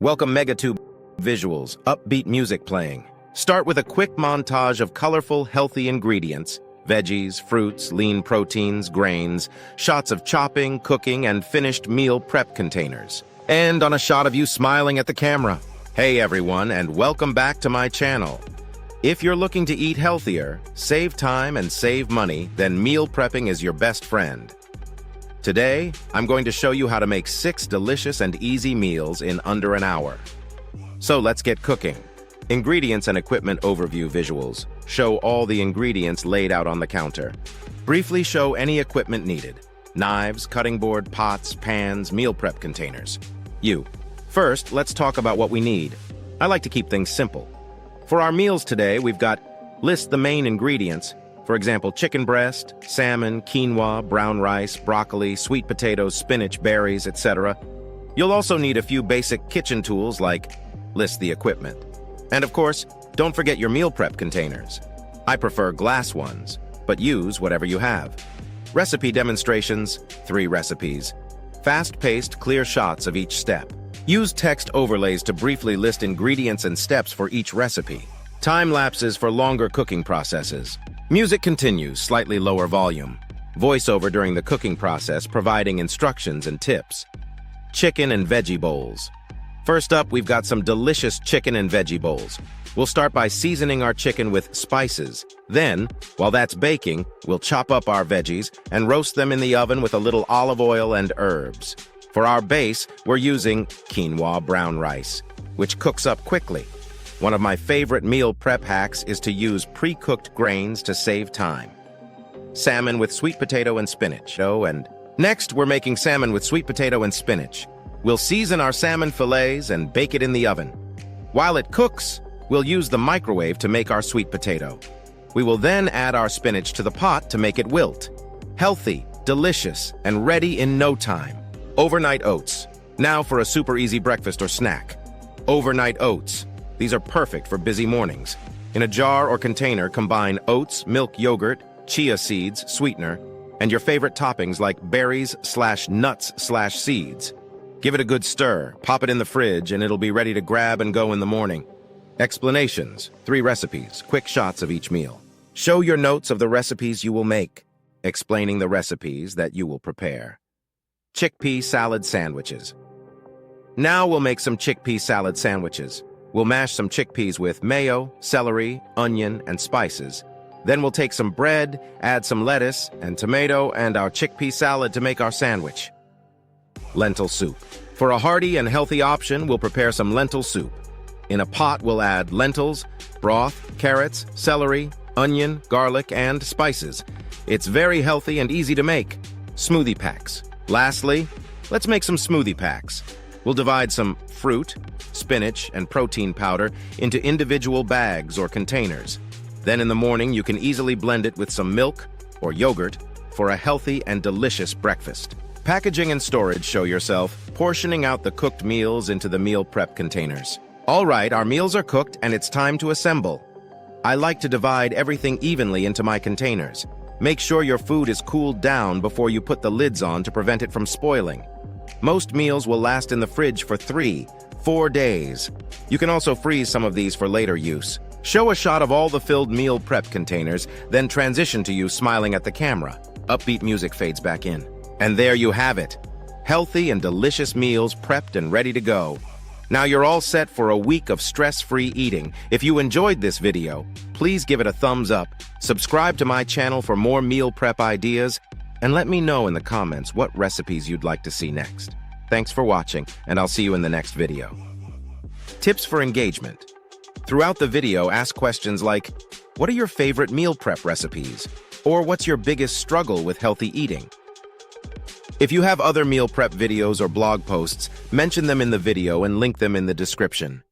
Welcome Megatube visuals, upbeat music playing. Start with a quick montage of colorful, healthy ingredients, veggies, fruits, lean proteins, grains, shots of chopping, cooking, and finished meal prep containers. End on a shot of you smiling at the camera. Hey everyone, and welcome back to my channel. If you're looking to eat healthier, save time and save money, then meal prepping is your best friend. Today, I'm going to show you how to make 6 delicious and easy meals in under an hour. So let's get cooking. Ingredients and equipment overview visuals show all the ingredients laid out on the counter. Briefly show any equipment needed: knives, cutting board, pots, pans, meal prep containers. First, let's talk about what we need. I like to keep things simple. For our meals today, we've got list the main ingredients. For example, chicken breast, salmon, quinoa, brown rice, broccoli, sweet potatoes, spinach, berries, etc. You'll also need a few basic kitchen tools like list the equipment. And of course, don't forget your meal prep containers. I prefer glass ones, but use whatever you have. Recipe demonstrations, 3 recipes. Fast-paced, clear shots of each step. Use text overlays to briefly list ingredients and steps for each recipe. Time lapses for longer cooking processes. Music continues, slightly lower volume. Voiceover during the cooking process, providing instructions and tips. Chicken and veggie bowls. First up, we've got some delicious chicken and veggie bowls. We'll start by seasoning our chicken with spices. Then, while that's baking, we'll chop up our veggies and roast them in the oven with a little olive oil and herbs. For our base, we're using quinoa brown rice, which cooks up quickly. One of my favorite meal prep hacks is to use pre-cooked grains to save time. Salmon with sweet potato and spinach. Next, we're making salmon with sweet potato and spinach. We'll season our salmon fillets and bake it in the oven. While it cooks, we'll use the microwave to make our sweet potato. We will then add our spinach to the pot to make it wilt. Healthy, delicious, and ready in no time. Overnight oats. Now for a super easy breakfast or snack. Overnight oats. These are perfect for busy mornings. In a jar or container, combine oats, milk, yogurt, chia seeds, sweetener, and your favorite toppings like berries/nuts/seeds. Give it a good stir, pop it in the fridge, and it'll be ready to grab and go in the morning. Explanations, 3 recipes, quick shots of each meal. Show your notes of the recipes you will make, explaining the recipes that you will prepare. Chickpea salad sandwiches. Now we'll make some chickpea salad sandwiches. We'll mash some chickpeas with mayo, celery, onion, and spices. Then we'll take some bread, add some lettuce and tomato and our chickpea salad to make our sandwich. Lentil soup. For a hearty and healthy option, we'll prepare some lentil soup. In a pot, we'll add lentils, broth, carrots, celery, onion, garlic, and spices. It's very healthy and easy to make. Smoothie packs. Lastly, let's make some smoothie packs. We'll divide some fruit, spinach, and protein powder into individual bags or containers. Then in the morning, you can easily blend it with some milk or yogurt for a healthy and delicious breakfast. Packaging and storage show yourself, portioning out the cooked meals into the meal prep containers. All right, our meals are cooked and it's time to assemble. I like to divide everything evenly into my containers. Make sure your food is cooled down before you put the lids on to prevent it from spoiling. Most meals will last in the fridge for 3-4 days. You can also freeze some of these for later use. Show a shot of all the filled meal prep containers, then transition to you smiling at the camera. Upbeat music fades back in. And there you have it. Healthy and delicious meals prepped and ready to go. Now you're all set for a week of stress-free eating. If you enjoyed this video, please give it a thumbs up, subscribe to my channel for more meal prep ideas, and let me know in the comments what recipes you'd like to see next. Thanks for watching, and I'll see you in the next video. Tips for engagement. Throughout the video, ask questions like, what are your favorite meal prep recipes? Or what's your biggest struggle with healthy eating? If you have other meal prep videos or blog posts, mention them in the video and link them in the description.